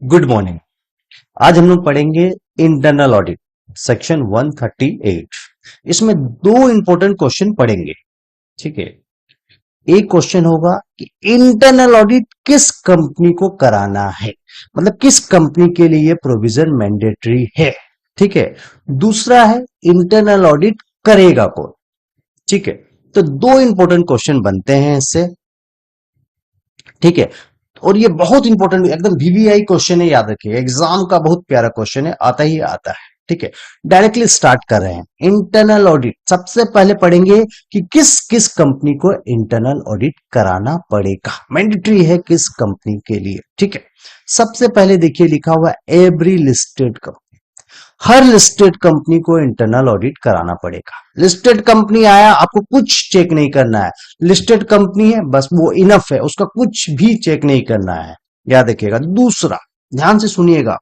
Good morning. आज हम लोग पढ़ेंगे इंटरनल ऑडिट सेक्शन 138। इसमें दो इंपॉर्टेंट क्वेश्चन पढ़ेंगे। ठीक है, एक क्वेश्चन होगा कि इंटरनल ऑडिट किस कंपनी को कराना है, मतलब किस कंपनी के लिए ये प्रोविजन मैंडेटरी है। ठीक है, दूसरा है इंटरनल ऑडिट करेगा कौन। ठीक है, तो दो इंपॉर्टेंट क्वेश्चन बनते हैं इससे। ठीक है, और ये बहुत इंपॉर्टेंट एकदम वीवीआई क्वेश्चन है, याद रखिए एग्जाम का बहुत प्यारा क्वेश्चन है, आता ही आता है। ठीक है, डायरेक्टली स्टार्ट कर रहे हैं। इंटरनल ऑडिट सबसे पहले पढ़ेंगे कि किस किस कंपनी को इंटरनल ऑडिट कराना पड़ेगा, मैंडेटरी है किस कंपनी के लिए। ठीक है, सबसे पहले देखिए लिखा हुआ एवरी लिस्टेड कंपनी, हर लिस्टेड कंपनी को इंटरनल ऑडिट कराना पड़ेगा। लिस्टेड कंपनी आया, आपको कुछ चेक नहीं करना है, लिस्टेड कंपनी है बस वो इनफ है, उसका कुछ भी चेक नहीं करना है, याद रखिएगा। दूसरा, ध्यान से सुनिएगा,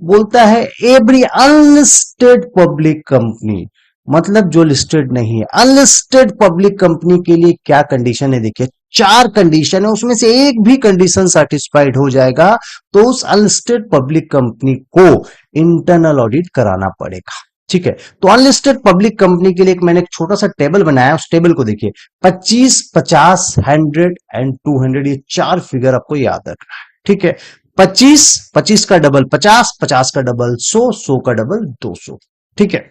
बोलता है एवरी अनलिस्टेड पब्लिक कंपनी, मतलब जो लिस्टेड नहीं है। अनलिस्टेड पब्लिक कंपनी के लिए क्या कंडीशन है, देखिए चार कंडीशन है, उसमें से एक भी कंडीशन सेटिस्फाइड हो जाएगा तो उस अनलिस्टेड पब्लिक कंपनी को इंटरनल ऑडिट कराना पड़ेगा। ठीक है, तो अनलिस्टेड पब्लिक कंपनी के लिए मैंने एक छोटा सा टेबल बनाया, उस टेबल को देखिए। 25, 50, 100 एंड 200, ये चार फिगर आपको याद रखना है। ठीक है, 25, 25 का डबल 50, 50 का डबल 100, 100 का डबल 200। ठीक है,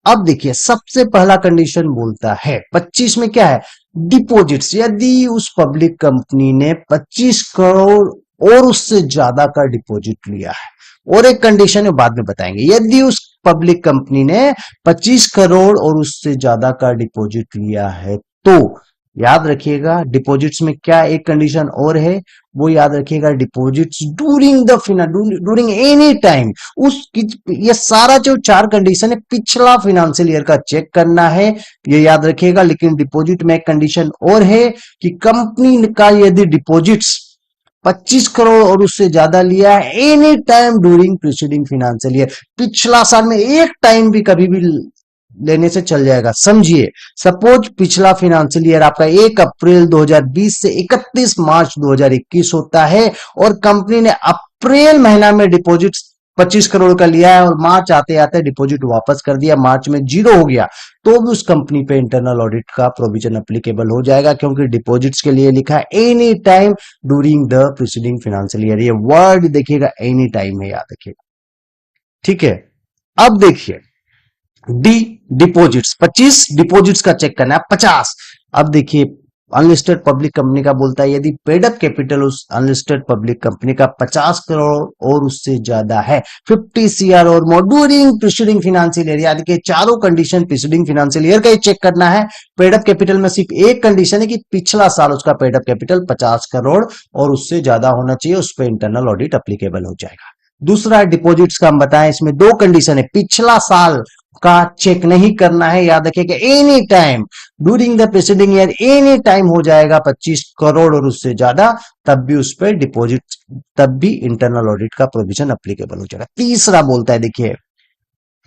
अब देखिए सबसे पहला कंडीशन बोलता है 25 में क्या है, डिपॉजिट्स। यदि उस पब्लिक कंपनी ने 25 करोड़ और उससे ज्यादा का डिपॉजिट लिया है, और एक कंडीशन है बाद में बताएंगे, यदि उस पब्लिक कंपनी ने 25 करोड़ और उससे ज्यादा का डिपॉजिट लिया है तो याद रखिएगा डिपॉजिट्स में क्या एक कंडीशन और है, वो याद रखिएगा, deposits during the during any time. उस ये सारा जो चार कंडीशन है पिछला फाइनेंशियल ईयर का चेक करना है, ये याद रखिएगा। लेकिन डिपॉजिट में एक कंडीशन और है कि कंपनी का यदि डिपॉजिट्स 25 करोड़ और उससे ज्यादा लिया है any time during preceding financial year, पिछला साल में एक टाइम भी कभी भी लेने से चल जाएगा। समझिए, सपोज पिछला फाइनेंशियल ईयर आपका 1 अप्रैल 2020 से 31 मार्च 2021 होता है और कंपनी ने अप्रैल महीना में डिपॉजिट 25 करोड़ का लिया है और मार्च आते आते डिपॉजिट वापस कर दिया, मार्च में जीरो हो गया, तो भी उस कंपनी पे इंटरनल ऑडिट का प्रोविजन एप्लीकेबल हो जाएगा, क्योंकि डिपॉजिट्स के लिए लिखा है any time during the preceding financial year. ये वर्ड देखिएगा, एनी टाइम है, याद रखिएगा। ठीक है, अब देखिए डी डिपॉजिट्स, 25 डिपॉजिट्स का चेक करना है 50। अब देखिए अनलिस्टेड पब्लिक कंपनी का बोलता है यदि पेड अप कैपिटल उस अनलिस्टेड पब्लिक कंपनी का 50 करोड़ और उससे ज्यादा है, 50 सीआर और मोर ड्यूरिंग प्रीसीडिंग फाइनेंशियल ईयर, यानी कि चारों कंडीशन प्रीसीडिंग फाइनेंशियल ईयर का ही चेक करना है। पेड अप कैपिटल में सिर्फ एक कंडीशन है कि पिछला साल उसका पेड अप कैपिटल 50 करोड़ और उससे ज्यादा होना चाहिए, उस पर इंटरनल ऑडिट एप्लीकेबल हो जाएगा। दूसरा डिपॉजिट्स का हम बताएं, इसमें दो कंडीशन है, पिछला साल का चेक नहीं करना है, याद रखिएगा any time during the preceding year, any time हो जाएगा 25 करोड़ और उससे ज्यादा, तब भी उस पर डिपॉजिट, तब भी इंटरनल ऑडिट का प्रोविजन एप्लीकेबल हो जाएगा। तीसरा बोलता है देखिए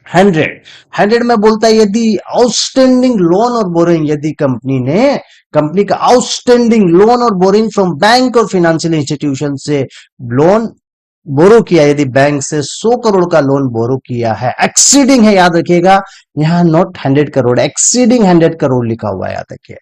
100 में बोलता है यदि आउटस्टैंडिंग लोन और बोरिंग, यदि कंपनी का आउटस्टैंडिंग लोन और बोरिंग फ्रॉम बैंक और फाइनेंशियल इंस्टीट्यूशन से लोन बोरो किया, यदि बैंक से 100 करोड़ का लोन बोरो किया है, एक्सीडिंग है, याद रखिएगा यहां नॉट 100 करोड़, एक्सीडिंग 100 करोड़ लिखा हुआ है, याद रखिए।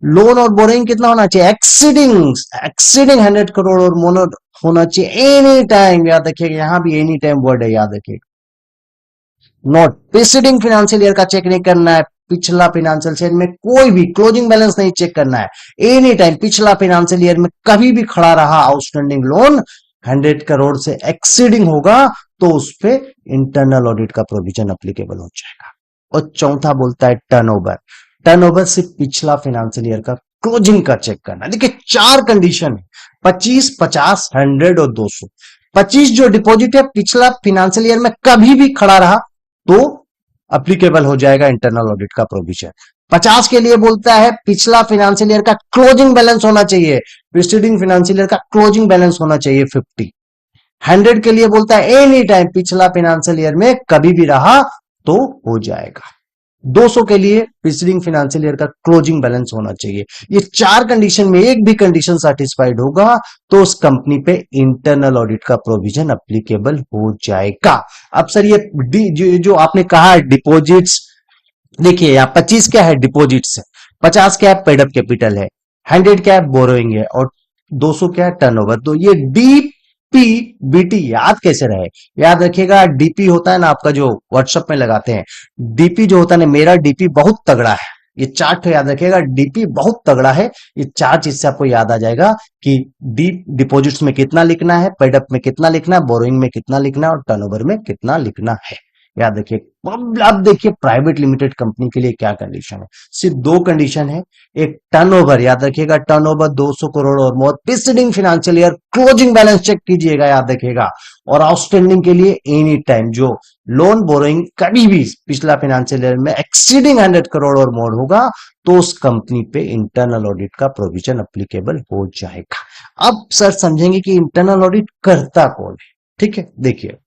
लोन और बोरिंग कितना होना चाहिए, एक्सीडिंग 100 करोड़ और मोनो होना चाहिए एनी टाइम, याद रखिएगा यहां भी एनी टाइम वर्ड है, याद रखिएगा। नॉट प्रीसीडिंग फाइनेंशियल ईयर का चेक नहीं करना है, पिछला फाइनेंशियल ईयर में कोई भी क्लोजिंग बैलेंस नहीं चेक करना है, एनी टाइम पिछला फाइनेंशियल ईयर में कभी भी खड़ा रहा आउटस्टैंडिंग लोन 100 करोड़ से एक्सीडिंग होगा तो उस पे इंटरनल ऑडिट का प्रोविजन एप्लीकेबल हो जाएगा। और चौथा बोलता है टर्नओवर, टर्नओवर सिर्फ पिछला फाइनेंशियल ईयर का क्लोजिंग का चेक करना। देखिए चार कंडीशन है, 25, 50, 100 और 200। 25 जो डिपॉजिट है पिछला फाइनेंशियल ईयर में कभी भी खड़ा रहा तो एप्लीकेबल हो जाएगा इंटरनल ऑडिट का प्रोविजन। 50 के लिए बोलता है पिछला फाइनेंशियल ईयर का क्लोजिंग बैलेंस होना चाहिए, प्रीसीडिंग फाइनेंशियल ईयर का क्लोजिंग बैलेंस होना चाहिए 50। 100 के लिए बोलता है एनी टाइम पिछला फाइनेंशियल ईयर में कभी भी रहा तो हो जाएगा। 200 के लिए प्रीसीडिंग फाइनेंशियल ईयर का क्लोजिंग बैलेंस होना चाहिए। ये चार कंडीशन में एक भी कंडीशन सेटिस्फाइड होगा तो उस कंपनी पे इंटरनल ऑडिट का प्रोविजन एप्लीकेबल हो जाएगा। अब सर ये जो आपने कहा डिपॉजिट्स, देखिए यहाँ 25 क्या है डिपॉजिट्स है, 50 क्या है पेड अप कैपिटल है, 100 क्या है बोरोइंग है और 200 क्या है टर्नओवर। तो ये डीपीबीटी याद कैसे रहे, याद रखिएगा डीपी होता है ना आपका जो व्हाट्सएप में लगाते हैं, डीपी जो होता है ना, मेरा डीपी बहुत तगड़ा है, ये चार्ट तो याद रखिएगा डीपी बहुत तगड़ा है। ये चार चीज से आपको याद आ जाएगा कि डीप डिपॉजिट्स में कितना लिखना है, पेड अप में कितना लिखना है, बोरोइंग में कितना लिखना है और टर्नओवर में कितना लिखना है, याद रखिए। अब देखिए प्राइवेट लिमिटेड कंपनी के लिए क्या कंडीशन है, सिर्फ दो कंडीशन है। एक टर्नओवर, याद रखिएगा टर्नओवर 200 करोड़ और more, preceding financial year closing balance check कीजिएगा, याद रखिएगा। और आउटस्टैंडिंग के लिए एनी टाइम जो लोन बोरोइंग कभी भी पिछला फाइनेंशियल ईयर में एक्सीडिंग 100 करोड़ और मोर होगा तो उस कंपनी पे इंटरनल ऑडिट का प्रोविजन अप्लीकेबल हो जाएगा। अब सर समझेंगे कि इंटरनल ऑडिट करता कौन है, ठीक है।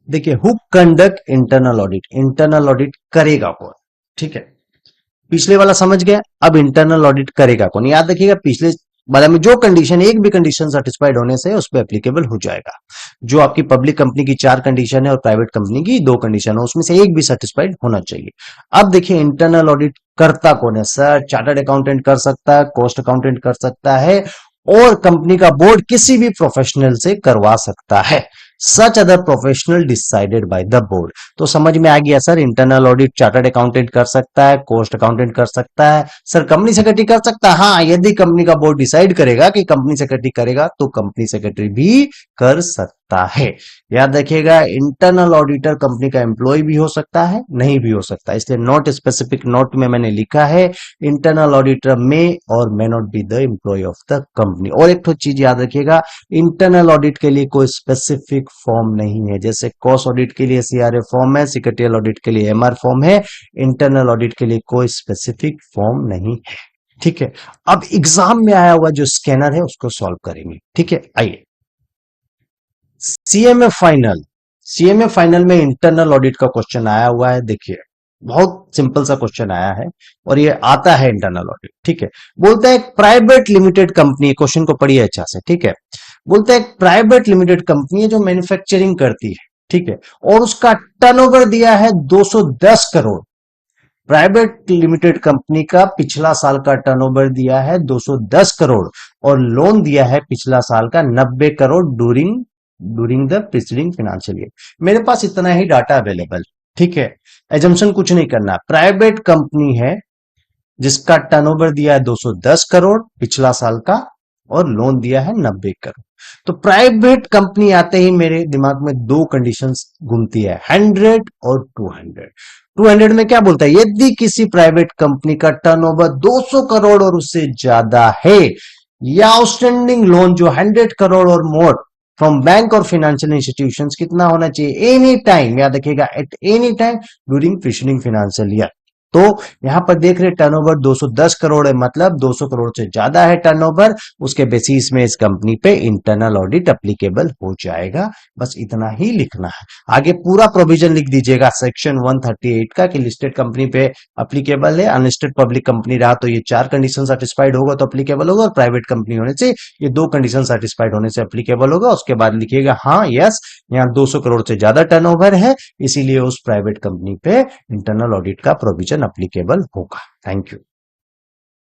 देखिए who conduct internal audit, internal audit करेगा कौन, ठीक है। पिछले वाला समझ गया, अब इंटरनल ऑडिट करेगा कौन, याद रखिएगा पिछले वाला में जो कंडीशन, एक भी कंडीशन सेटिस्फाइड होने से उस पर एप्लीकेबल हो जाएगा। जो आपकी पब्लिक कंपनी की 4 कंडीशन है और प्राइवेट कंपनी की 2 कंडीशन है, उसमें से एक भी सेटिस्फाइड होना चाहिए। अब देखिए इंटरनल ऑडिट करता कौन है, सर चार्टर्ड अकाउंटेंट कर सकता है, कॉस्ट अकाउंटेंट कर सकता है और कंपनी का बोर्ड किसी भी प्रोफेशनल से करवा सकता है। Such other professional decided by the board. तो समझ में आ गया sir, internal audit chartered accountant कर सकता है, कॉस्ट अकाउंटेंट कर सकता है, सर कंपनी सेक्रेटरी कर सकता है। हाँ, यदि कंपनी का बोर्ड डिसाइड करेगा कि कंपनी सेक्रेटरी करेगा तो कंपनी सेक्रेटरी भी कर सकता है। याद रखिएगा इंटरनल ऑडिटर कंपनी का एम्प्लॉय भी हो सकता है, नहीं भी हो सकता है, इसलिए नोट स्पेसिफिक नोट में मैंने लिखा है इंटरनल ऑडिटर में और may not be the employee of the company. और एक तो चीज याद रखिएगा, इंटरनल ऑडिट के लिए कोई स्पेसिफिक फॉर्म नहीं है, जैसे कॉस्ट ऑडिट के लिए सीआरए फॉर्म है, सेक्रेटरियल ऑडिट के लिए एमआर फॉर्म है, इंटरनल ऑडिट के लिए कोई स्पेसिफिक फॉर्म नहीं है, ठीक है। अब एग्जाम में आया हुआ जो स्कैनर है उसको सॉल्व करेंगे, ठीक है। आइए सीएमए फाइनल, सीएमए फाइनल में इंटरनल ऑडिट का क्वेश्चन आया हुआ है। देखिए बहुत सिंपल सा क्वेश्चन आया है और ये आता है इंटरनल ऑडिट, ठीक है। बोलता है प्राइवेट लिमिटेड कंपनी, क्वेश्चन को पढ़िए अच्छा से, ठीक है। बोलता है प्राइवेट लिमिटेड कंपनी है जो मैन्युफैक्चरिंग करती है, ठीक है, और उसका टर्नओवर दिया है 210 करोड़। प्राइवेट लिमिटेड कंपनी का पिछला साल का टर्नओवर दिया है 210 करोड़ और लोन दिया है पिछला साल का 90 crore during the preceding financial year. मेरे पास इतना ही डाटा अवेलेबल, ठीक है। एजम्पशन कुछ नहीं करना, प्राइवेट कंपनी है जिसका टर्नओवर दिया है 210 करोड़ पिछला साल का और लोन दिया है 90 करोड़। तो प्राइवेट कंपनी आते ही मेरे दिमाग में दो कंडीशंस घूमती है, 100 और 200। 200 में क्या बोलता है, यदि किसी प्राइवेट कंपनी का टर्नओवर 200 करोड़ और उससे ज्यादा है या आउटस्टैंडिंग लोन जो 100 करोड़ और मोर फ्रॉम बैंक और फाइनेंशियल इंस्टीट्यूशंस कितना होना चाहिए, एनी टाइम, याद रखिएगा at any time during preceding financial year. तो यहां पर देख रहे टर्नओवर 210 करोड़ है, मतलब 200 करोड़ से ज्यादा है टर्नओवर, उसके बेसिस में इस कंपनी पे इंटरनल ऑडिट एप्लीकेबल हो जाएगा। बस इतना ही लिखना है, आगे पूरा प्रोविजन लिख दीजिएगा सेक्शन 138 का कि लिस्टेड कंपनी पे एप्लीकेबल है, अनलिस्टेड पब्लिक कंपनी रहा तो ये 4 कंडीशन सेटिस्फाइड होगा तो एप्लीकेबल होगा, और प्राइवेट कंपनी होने से ये 2 कंडीशन सेटिस्फाइड होने से एप्लीकेबल होगा। उसके बाद लिखिएगा हाँ यस, यहाँ 200 करोड़ से ज्यादा टर्नओवर है इसीलिए उस प्राइवेट कंपनी पे इंटरनल ऑडिट का प्रोविजन एप्लीकेबल होगा। Thank you.